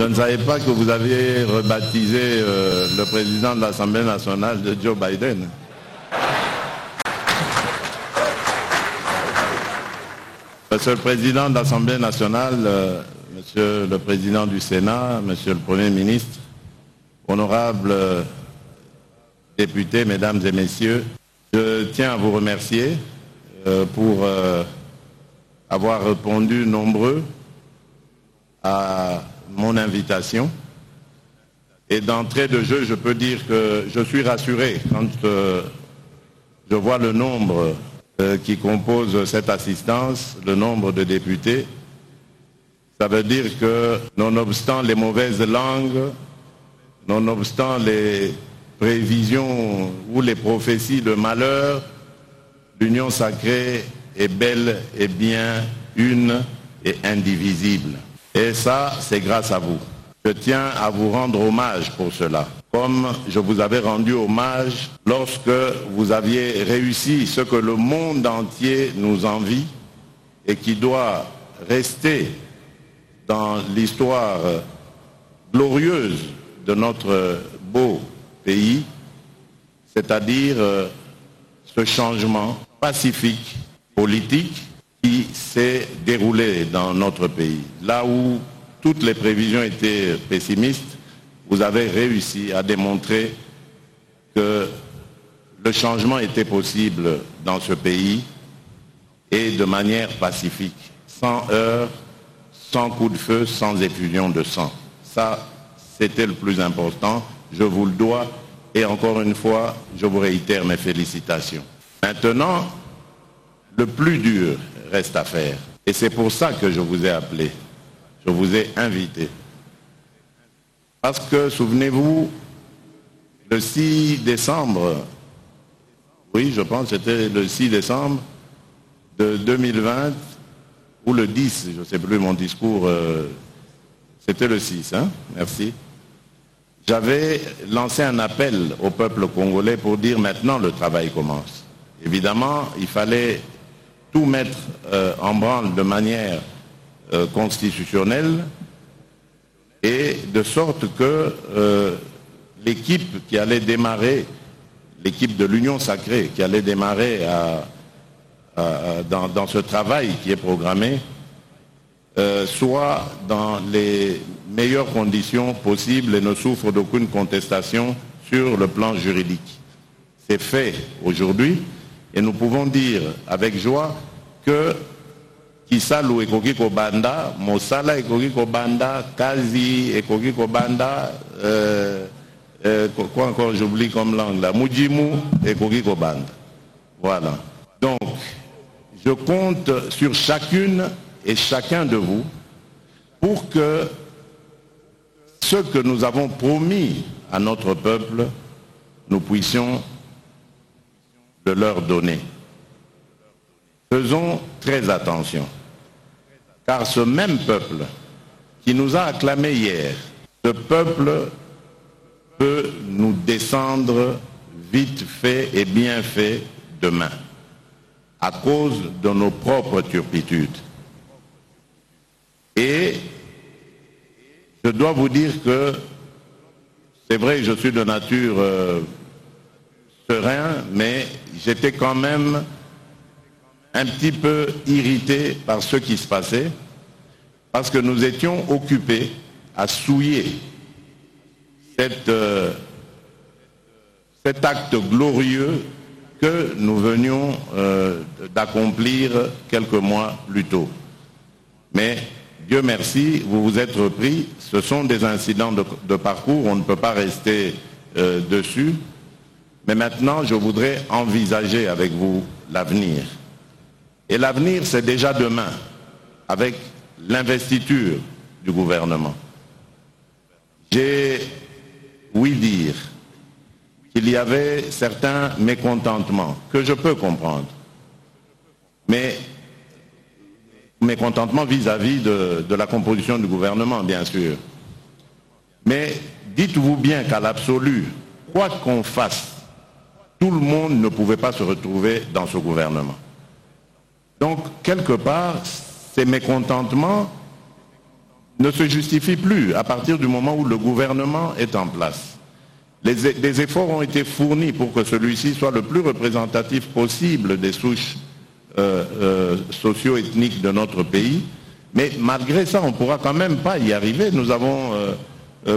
Je ne savais pas que vous aviez rebaptisé le président de l'Assemblée nationale de Joe Biden. Monsieur le président de l'Assemblée nationale, monsieur le président du Sénat, monsieur le Premier ministre, honorables députés, mesdames et messieurs, je tiens à vous remercier pour avoir répondu nombreux à mon invitation. Et d'entrée de jeu, je peux dire que je suis rassuré quand je vois le nombre qui compose cette assistance, le nombre de députés. Ça veut dire que, nonobstant les mauvaises langues, nonobstant les prévisions ou les prophéties de malheur, l'union sacrée est belle et bien une et indivisible. Et ça, c'est grâce à vous. Je tiens à vous rendre hommage pour cela, comme je vous avais rendu hommage lorsque vous aviez réussi ce que le monde entier nous envie et qui doit rester dans l'histoire glorieuse de notre beau pays, c'est-à-dire ce changement pacifique, politique, qui s'est déroulé dans notre pays. Là où toutes les prévisions étaient pessimistes, vous avez réussi à démontrer que le changement était possible dans ce pays et de manière pacifique, sans heurts, sans coup de feu, sans effusion de sang. Ça, c'était le plus important, je vous le dois et encore une fois, je vous réitère mes félicitations. Maintenant, le plus dur reste à faire et c'est pour ça que je vous ai appelé. Je vous ai invité. Parce que, souvenez-vous, le 6 décembre, oui, je pense que c'était le 6 décembre de 2020, ou le 10, je ne sais plus mon discours, c'était le 6, hein, merci. J'avais lancé un appel au peuple congolais pour dire maintenant le travail commence. Évidemment, il fallait tout mettre en branle de manière constitutionnelle et de sorte que l'équipe qui allait démarrer, l'équipe de l'Union sacrée qui allait démarrer dans ce travail qui est programmé, soit dans les meilleures conditions possibles et ne souffre d'aucune contestation sur le plan juridique. C'est fait aujourd'hui et nous pouvons dire avec joie que Kisalu ekoki kobanda, Mosala ekoki kobanda, Kazi ekoki kobanda, quoi encore j'oublie comme langue là, Mujimu ekoki kobanda. Voilà. Donc, je compte sur chacune et chacun de vous pour que ce que nous avons promis à notre peuple, nous puissions le leur donner. Faisons très attention, car ce même peuple qui nous a acclamé hier, ce peuple peut nous descendre vite fait et bien fait demain, à cause de nos propres turpitudes. Et je dois vous dire que c'est vrai, je suis de nature serein, mais j'étais quand même un petit peu irrité par ce qui se passait, parce que nous étions occupés à souiller cet acte glorieux que nous venions d'accomplir quelques mois plus tôt. Mais Dieu merci, vous vous êtes repris, ce sont des incidents de parcours, on ne peut pas rester dessus, mais maintenant je voudrais envisager avec vous l'avenir. Et l'avenir, c'est déjà demain, avec l'investiture du gouvernement. J'ai ouï dire qu'il y avait certains mécontentements, que je peux comprendre. Mais mécontentements vis-à-vis de la composition du gouvernement, bien sûr. Mais dites-vous bien qu'à l'absolu, quoi qu'on fasse, tout le monde ne pouvait pas se retrouver dans ce gouvernement. Donc, quelque part, ces mécontentements ne se justifie plus à partir du moment où le gouvernement est en place. Des efforts ont été fournis pour que celui-ci soit le plus représentatif possible des souches socio-ethniques de notre pays. Mais malgré ça, on ne pourra quand même pas y arriver. Nous avons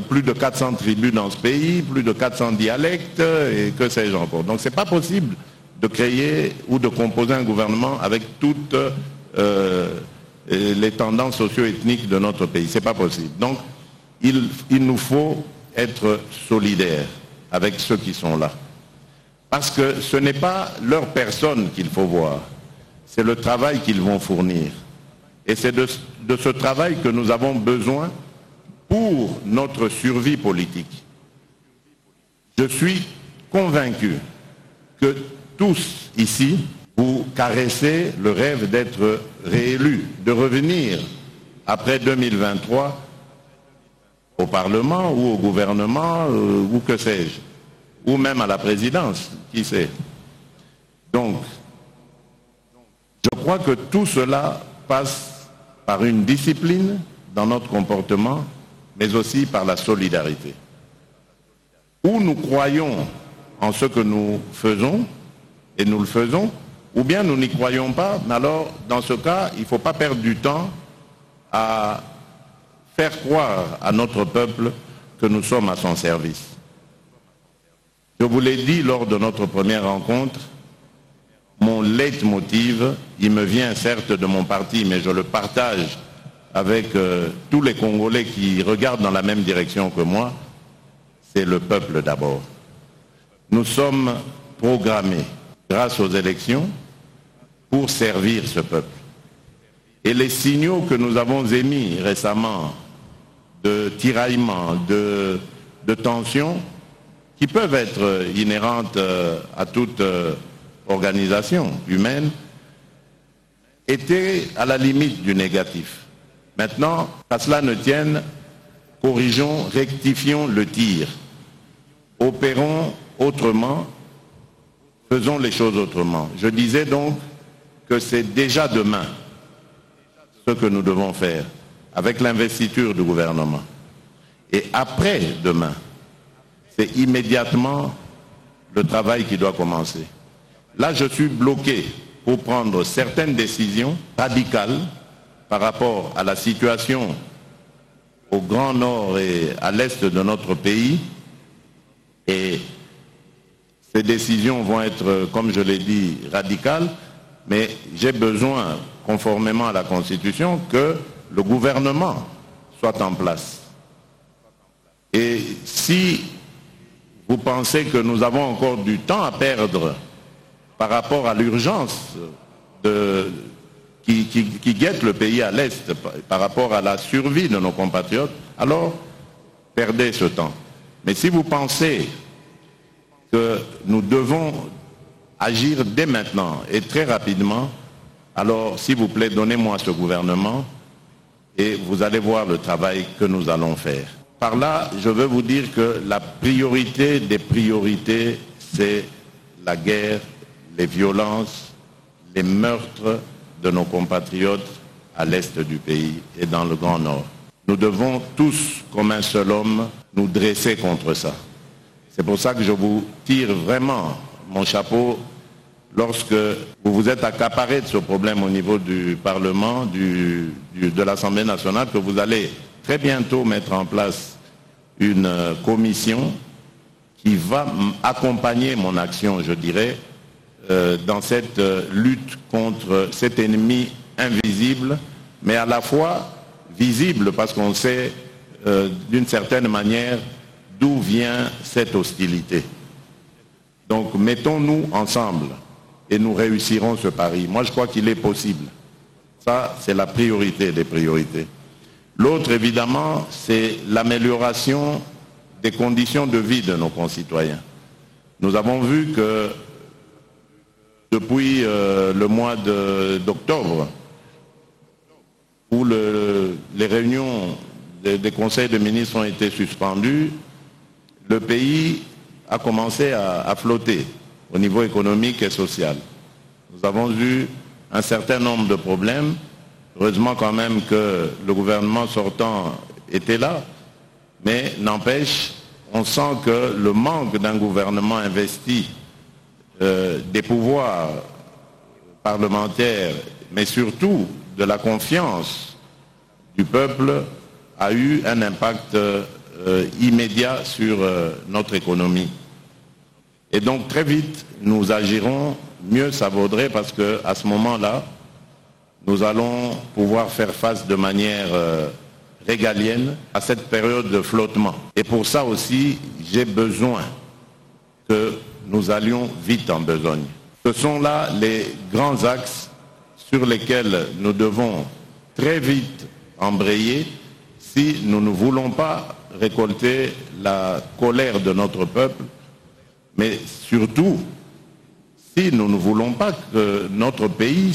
plus de 400 tribus dans ce pays, plus de 400 dialectes, et que sais-je encore. Donc ce n'est pas possible de créer ou de composer un gouvernement avec toutes les tendances socio-ethniques de notre pays. Ce n'est pas possible. Donc il nous faut être solidaires avec ceux qui sont là. Parce que ce n'est pas leur personne qu'il faut voir, c'est le travail qu'ils vont fournir. Et c'est de ce travail que nous avons besoin pour notre survie politique. Je suis convaincu que tous ici, vous caressez le rêve d'être réélus, de revenir après 2023 au Parlement ou au gouvernement ou que sais-je, ou même à la présidence, qui sait. Donc, je crois que tout cela passe par une discipline dans notre comportement, mais aussi par la solidarité. Ou nous croyons en ce que nous faisons, et nous le faisons, ou bien nous n'y croyons pas, mais alors, dans ce cas, il ne faut pas perdre du temps à faire croire à notre peuple que nous sommes à son service. Je vous l'ai dit lors de notre première rencontre, mon leitmotiv, il me vient certes de mon parti, mais je le partage avec tous les Congolais qui regardent dans la même direction que moi, c'est le peuple d'abord. Nous sommes programmés, grâce aux élections, pour servir ce peuple. Et les signaux que nous avons émis récemment de tiraillement, de tension, qui peuvent être inhérentes à toute organisation humaine, étaient à la limite du négatif. Maintenant, qu'à cela ne tienne, corrigeons, rectifions le tir. Opérons autrement, faisons les choses autrement. Je disais donc que c'est déjà demain ce que nous devons faire avec l'investiture du gouvernement. Et après demain, c'est immédiatement le travail qui doit commencer. Là, je suis bloqué pour prendre certaines décisions radicales par rapport à la situation au Grand Nord et à l'Est de notre pays. Et ces décisions vont être, comme je l'ai dit, radicales, mais j'ai besoin, conformément à la Constitution, que le gouvernement soit en place. Et si vous pensez que nous avons encore du temps à perdre par rapport à l'urgence qui guette le pays à l'Est, par rapport à la survie de nos compatriotes, alors perdez ce temps. Mais si vous pensez que nous devons agir dès maintenant et très rapidement, alors s'il vous plaît, donnez-moi ce gouvernement et vous allez voir le travail que nous allons faire. Par là, je veux vous dire que la priorité des priorités, c'est la guerre, les violences, les meurtres de nos compatriotes à l'est du pays et dans le Grand Nord. Nous devons tous, comme un seul homme, nous dresser contre ça. C'est pour ça que je vous tire vraiment mon chapeau lorsque vous vous êtes accaparé de ce problème au niveau du Parlement, de l'Assemblée nationale, que vous allez très bientôt mettre en place une commission qui va accompagner mon action, je dirais, dans cette lutte contre cet ennemi invisible, mais à la fois visible parce qu'on sait d'une certaine manière d'où vient cette hostilité. Donc mettons-nous ensemble et nous réussirons ce pari. Moi je crois qu'il est possible. Ça c'est la priorité des priorités. L'autre évidemment c'est l'amélioration des conditions de vie de nos concitoyens. Nous avons vu que depuis le mois d'octobre, où les réunions des conseils de ministres ont été suspendues, le pays a commencé à flotter au niveau économique et social. Nous avons eu un certain nombre de problèmes Heureusement quand même que le gouvernement sortant était là, mais n'empêche, on sent que le manque d'un gouvernement investi des pouvoirs parlementaires, mais surtout de la confiance du peuple, a eu un impact immédiat sur notre économie. Et donc très vite, nous agirons, mieux ça vaudrait, parce qu'à ce moment-là, nous allons pouvoir faire face de manière régalienne à cette période de flottement. Et pour ça aussi, j'ai besoin que nous allions vite en besogne. Ce sont là les grands axes sur lesquels nous devons très vite embrayer si nous ne voulons pas récolter la colère de notre peuple, mais surtout si nous ne voulons pas que notre pays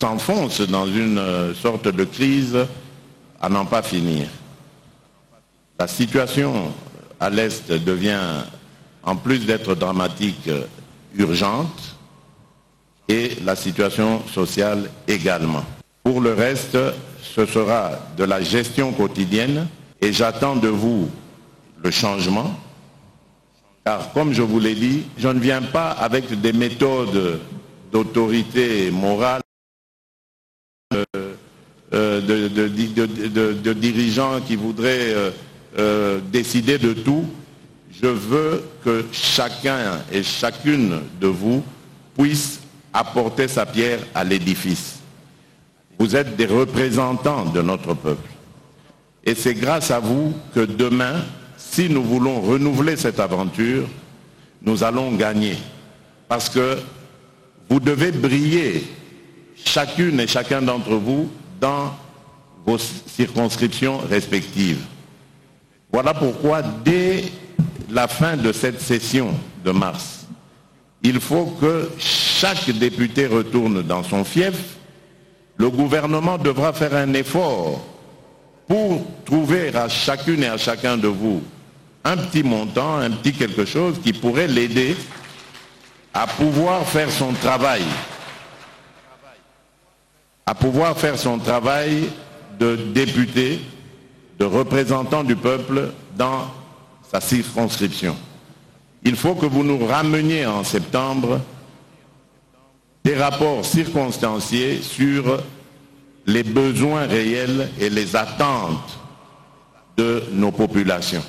s'enfonce dans une sorte de crise à n'en pas finir. La situation à l'Est devient, en plus d'être dramatique, urgente, et la situation sociale également. Pour le reste, ce sera de la gestion quotidienne, et j'attends de vous le changement, car comme je vous l'ai dit, je ne viens pas avec des méthodes d'autorité morale, de dirigeants qui voudraient décider de tout. Je veux que chacun et chacune de vous puisse apporter sa pierre à l'édifice. Vous êtes des représentants de notre peuple. Et c'est grâce à vous que demain, si nous voulons renouveler cette aventure, nous allons gagner. Parce que vous devez briller, chacune et chacun d'entre vous, dans vos circonscriptions respectives. Voilà pourquoi, dès la fin de cette session de mars, il faut que chaque député retourne dans son fief. Le gouvernement devra faire un effort pour trouver à chacune et à chacun de vous un petit montant, un petit quelque chose qui pourrait l'aider à pouvoir faire son travail. À pouvoir faire son travail de député, de représentant du peuple dans sa circonscription. Il faut que vous nous rameniez en septembre des rapports circonstanciés sur les besoins réels et les attentes de nos populations.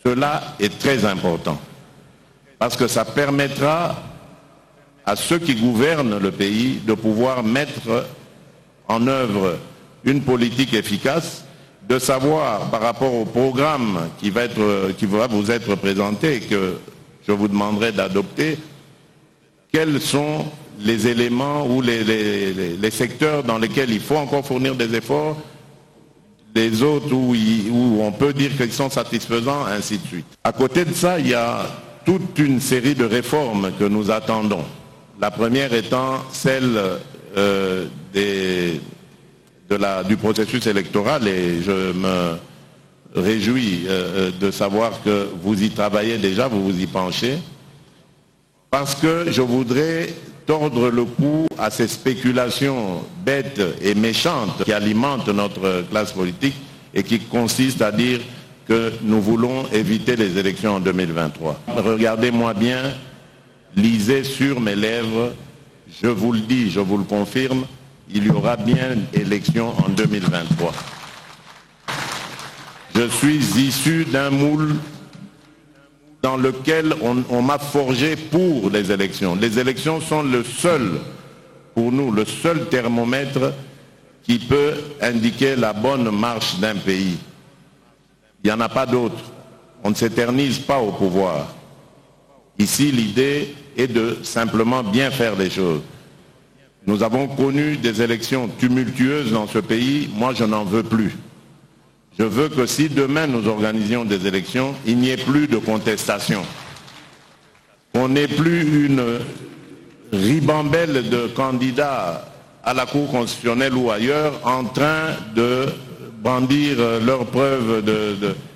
Cela est très important parce que ça permettra à ceux qui gouvernent le pays de pouvoir mettre en œuvre une politique efficace, de savoir par rapport au programme qui va vous être présenté et que je vous demanderai d'adopter, quels sont les éléments ou les secteurs dans lesquels il faut encore fournir des efforts, les autres où on peut dire qu'ils sont satisfaisants, ainsi de suite. À côté de ça, il y a toute une série de réformes que nous attendons. La première étant celle du processus électoral, et je me réjouis de savoir que vous y travaillez déjà, vous vous y penchez, parce que je voudrais tordre le cou à ces spéculations bêtes et méchantes qui alimentent notre classe politique et qui consistent à dire que nous voulons éviter les élections en 2023. Regardez-moi bien, lisez sur mes lèvres, je vous le dis, je vous le confirme, il y aura bien élection en 2023. Je suis issu d'un moule dans lequel on m'a forgé pour les élections. Les élections sont le seul, pour nous, le seul thermomètre qui peut indiquer la bonne marche d'un pays. Il n'y en a pas d'autre. On ne s'éternise pas au pouvoir. Ici, l'idée est de simplement bien faire les choses. Nous avons connu des élections tumultueuses dans ce pays. Moi, je n'en veux plus. Je veux que si demain nous organisions des élections, il n'y ait plus de contestation. On n'ait plus une ribambelle de candidats à la Cour constitutionnelle ou ailleurs en train de brandir leurs preuves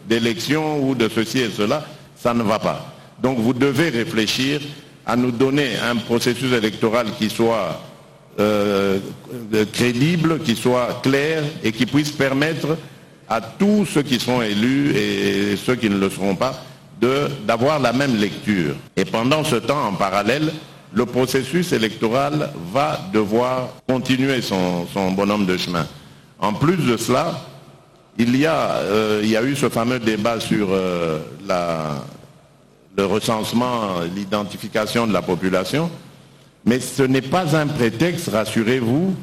d'élection ou de ceci et cela. Ça ne va pas. Donc vous devez réfléchir à nous donner un processus électoral qui soit crédible, qui soit clair et qui puisse permettre à tous ceux qui seront élus et ceux qui ne le seront pas d'avoir la même lecture. Et pendant ce temps, en parallèle, le processus électoral va devoir continuer son bonhomme de chemin. En plus de cela, il y a eu ce fameux débat sur le recensement, l'identification de la population, mais ce n'est pas un prétexte, rassurez-vous,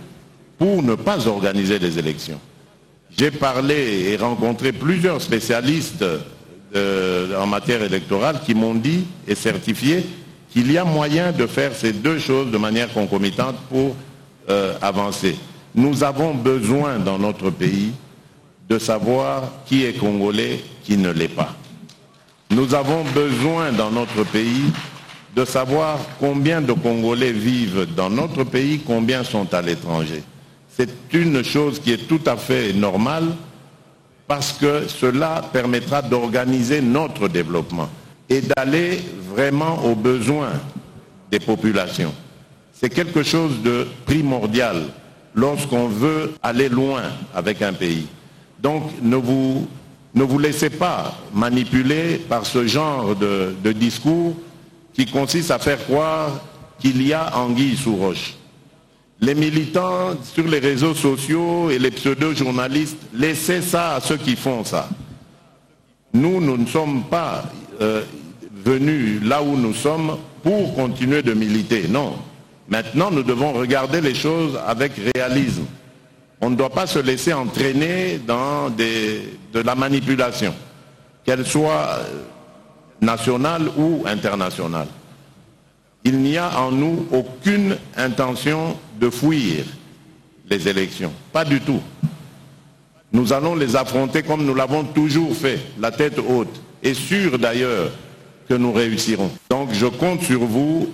pour ne pas organiser des élections. J'ai parlé et rencontré plusieurs spécialistes en matière électorale qui m'ont dit et certifié qu'il y a moyen de faire ces deux choses de manière concomitante pour avancer. Nous avons besoin dans notre pays de savoir qui est congolais, qui ne l'est pas. Nous avons besoin dans notre pays de savoir combien de Congolais vivent dans notre pays, combien sont à l'étranger. C'est une chose qui est tout à fait normale parce que cela permettra d'organiser notre développement et d'aller vraiment aux besoins des populations. C'est quelque chose de primordial lorsqu'on veut aller loin avec un pays. Donc ne vous laissez pas manipuler par ce genre de discours qui consiste à faire croire qu'il y a anguille sous roche. Les militants sur les réseaux sociaux et les pseudo-journalistes, laissez ça à ceux qui font ça. Nous ne sommes pas venus là où nous sommes pour continuer de militer, non. Maintenant, nous devons regarder les choses avec réalisme. On ne doit pas se laisser entraîner dans de la manipulation, qu'elle soit nationale ou internationale. Il n'y a en nous aucune intention de fuir les élections, pas du tout. Nous allons les affronter comme nous l'avons toujours fait, la tête haute, et sûr d'ailleurs que nous réussirons. Donc je compte sur vous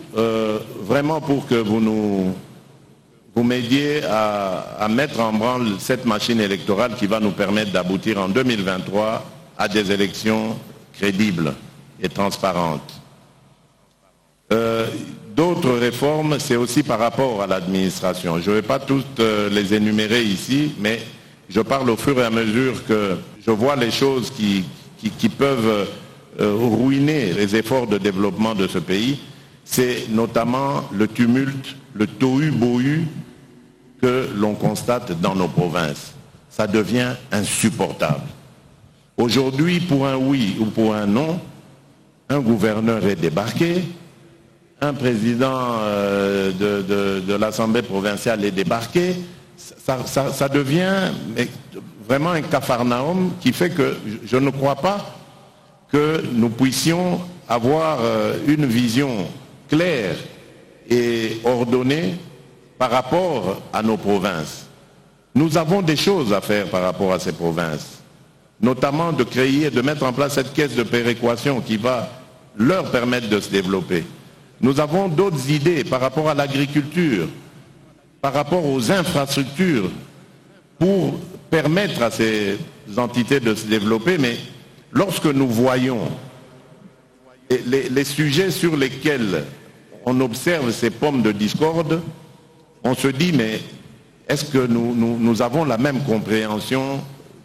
vraiment pour que vous m'aidiez à mettre en branle cette machine électorale qui va nous permettre d'aboutir en 2023 à des élections crédibles et transparentes. D'autres réformes, c'est aussi par rapport à l'administration. Je ne vais pas toutes les énumérer ici, mais je parle au fur et à mesure que je vois les choses qui peuvent ruiner les efforts de développement de ce pays. C'est notamment le tumulte, le tohu-bohu que l'on constate dans nos provinces. Ça devient insupportable. Aujourd'hui, pour un oui ou pour un non, un gouverneur est débarqué, un président de l'Assemblée provinciale est débarqué. Ça devient vraiment un capharnaüm qui fait que je ne crois pas que nous puissions avoir une vision claire et ordonnée par rapport à nos provinces. Nous avons des choses à faire par rapport à ces provinces, notamment de créer, de mettre en place cette caisse de péréquation qui va leur permettre de se développer. Nous avons d'autres idées par rapport à l'agriculture, par rapport aux infrastructures, pour permettre à ces entités de se développer, mais lorsque nous voyons les sujets sur lesquels on observe ces pommes de discorde, on se dit, mais est-ce que nous avons la même compréhension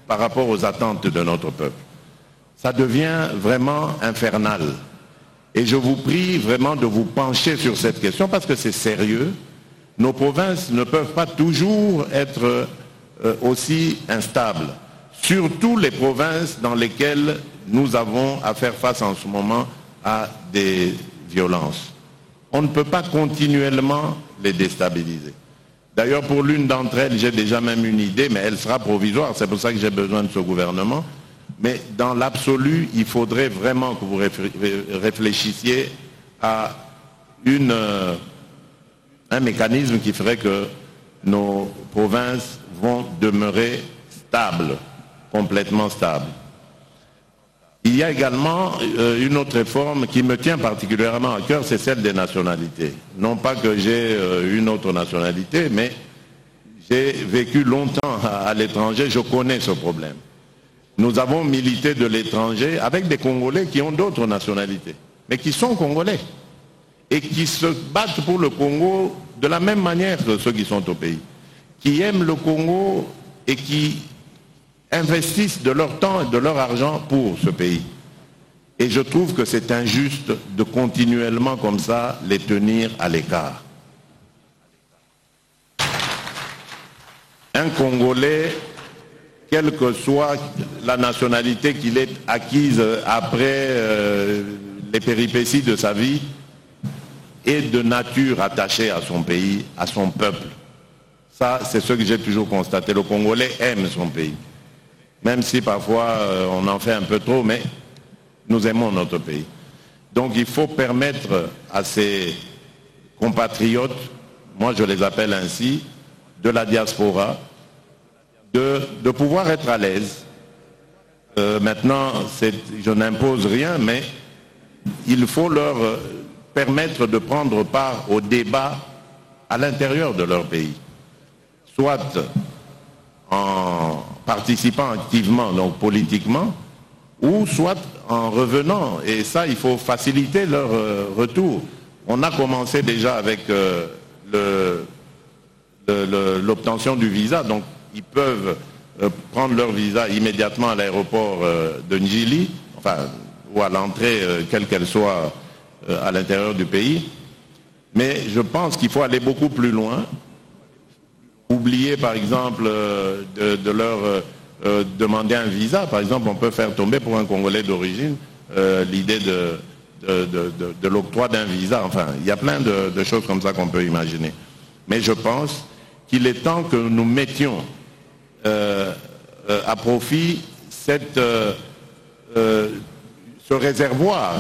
par rapport aux attentes de notre peuple? Ça devient vraiment infernal. Et je vous prie vraiment de vous pencher sur cette question parce que c'est sérieux. Nos provinces ne peuvent pas toujours être aussi instables. Surtout les provinces dans lesquelles nous avons à faire face en ce moment à des violences. On ne peut pas continuellement les déstabiliser. D'ailleurs, pour l'une d'entre elles, j'ai déjà même une idée, mais elle sera provisoire. C'est pour ça que j'ai besoin de ce gouvernement. Mais dans l'absolu, il faudrait vraiment que vous réfléchissiez à un mécanisme qui ferait que nos provinces vont demeurer stables, complètement stables. Il y a également une autre réforme qui me tient particulièrement à cœur, c'est celle des nationalités. Non pas que j'ai une autre nationalité, mais j'ai vécu longtemps à l'étranger, je connais ce problème. Nous avons milité de l'étranger avec des Congolais qui ont d'autres nationalités, mais qui sont Congolais. et qui se battent pour le Congo de la même manière que ceux qui sont au pays, qui aiment le Congo et qui investissent de leur temps et de leur argent pour ce pays. Et je trouve que c'est injuste de continuellement comme ça les tenir à l'écart. Un Congolais, quelle que soit la nationalité qu'il ait acquise après les péripéties de sa vie, est de nature attachée à son pays, à son peuple. Ça, c'est ce que j'ai toujours constaté. Le Congolais aime son pays. Même si parfois on en fait un peu trop, mais nous aimons notre pays. Donc il faut permettre à ces compatriotes, moi je les appelle ainsi, de la diaspora, de pouvoir être à l'aise. Maintenant, je n'impose rien, mais il faut leur permettre de prendre part au débat à l'intérieur de leur pays. Soit en participant activement, donc politiquement, ou soit en revenant. Et ça, il faut faciliter leur retour. On a commencé déjà avec l'obtention du visa, donc ils peuvent prendre leur visa immédiatement à l'aéroport de Njili, enfin, ou à l'entrée, quelle qu'elle soit, à l'intérieur du pays. Mais je pense qu'il faut aller beaucoup plus loin. Oublier, par exemple, de leur demander un visa. Par exemple, on peut faire tomber pour un Congolais d'origine l'idée de l'octroi d'un visa. Enfin, il y a plein de choses comme ça qu'on peut imaginer. Mais je pense qu'il est temps que nous mettions à profit ce réservoir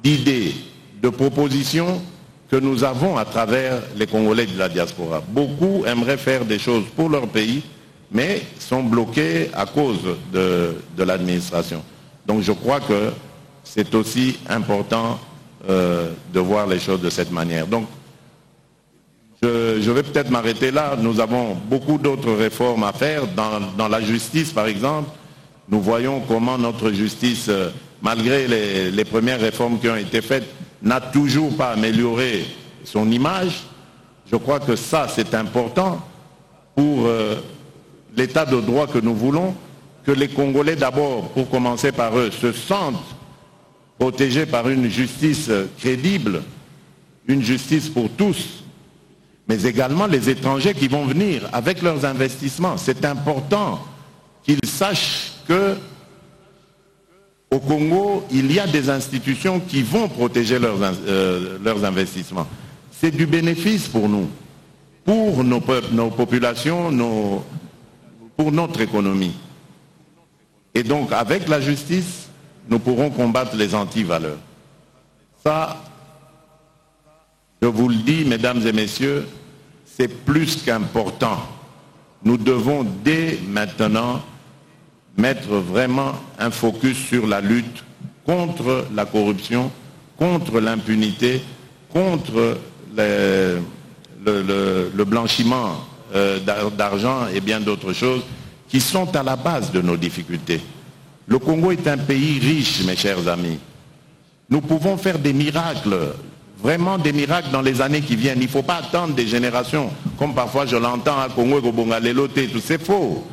d'idées, de propositions que nous avons à travers les Congolais de la diaspora. Beaucoup aimeraient faire des choses pour leur pays, mais sont bloqués à cause de l'administration. Donc je crois que c'est aussi important de voir les choses de cette manière. Donc je vais peut-être m'arrêter là. Nous avons beaucoup d'autres réformes à faire. Dans la justice, par exemple, nous voyons comment notre justice, malgré les premières réformes qui ont été faites, n'a toujours pas amélioré son image. Je crois que ça, c'est important pour l'état de droit que nous voulons, que les Congolais, d'abord, pour commencer par eux, se sentent protégés par une justice crédible, une justice pour tous, mais également les étrangers qui vont venir avec leurs investissements. C'est important qu'ils sachent que au Congo, il y a des institutions qui vont protéger leurs investissements. C'est du bénéfice pour nous, pour nos populations, pour notre économie. Et donc, avec la justice, nous pourrons combattre les antivaleurs. Ça, je vous le dis, mesdames et messieurs, c'est plus qu'important. Nous devons dès maintenant mettre vraiment un focus sur la lutte contre la corruption, contre l'impunité, contre le blanchiment d'argent et bien d'autres choses qui sont à la base de nos difficultés. Le Congo est un pays riche, mes chers amis. Nous pouvons faire des miracles, vraiment des miracles dans les années qui viennent. Il ne faut pas attendre des générations, comme parfois je l'entends à Congo et au Bongalelo, tout c'est faux.